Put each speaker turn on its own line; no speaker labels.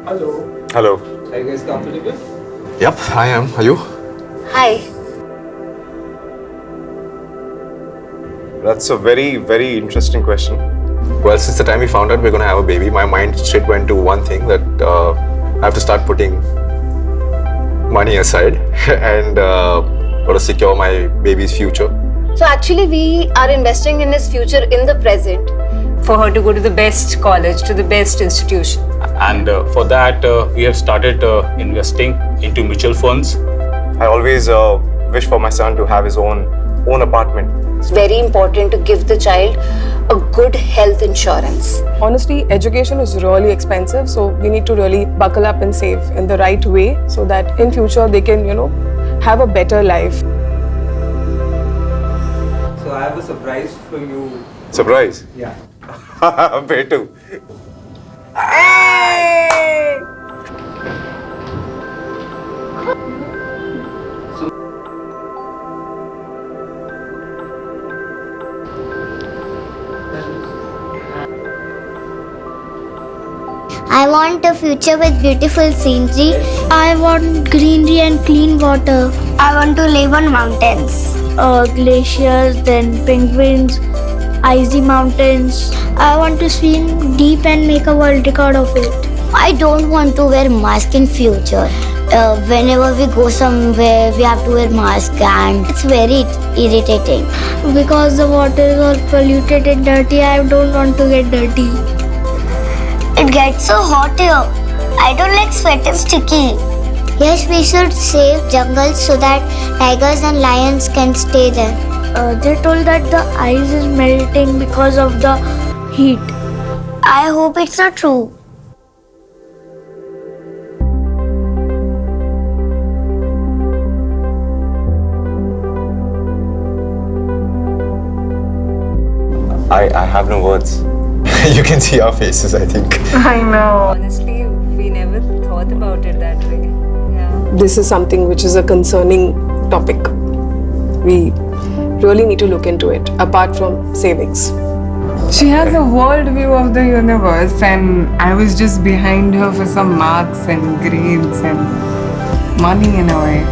Hello.
Hello.
Are you guys comfortable?
Yep, I am. Are you?
Hi.
That's a very, very interesting question. Well, since the time we found out we're going to have a baby, my mind straight went to one thing that I have to start putting money aside and got to secure my baby's future.
So actually we are investing in his future in the present. For her to go to the best college, to the best institution.
And for that, we have started investing into mutual funds.
I always wish for my son to have his own apartment.
It's very important to give the child a good health insurance.
Honestly, education is really expensive, so we need to really buckle up and save in the right way so that in future they can, have a better life.
So I have a surprise for you.
Surprise?
Yeah.
Pay too.
I want a future with beautiful scenery. I want greenery and clean water. I want to live on mountains. Glaciers, then penguins, icy mountains. I want to swim deep and make a world record of it. I don't want to wear mask in future. Whenever we go somewhere, we have to wear mask and it's very irritating. Because the water is all polluted and dirty, I don't want to get dirty. It gets so hot here. I don't like sweat and sticky. Yes, we should save jungles so that tigers and lions can stay there. They told that the ice is melting because of the heat. I hope it's not true.
I have no words. You can see our faces, I think.
I know.
Honestly, we never thought about it that way. Yeah.
This is something which is a concerning topic. We really need to look into it, apart from savings.
She has a world view of the universe, and I was just behind her for some marks and grades and money in a way.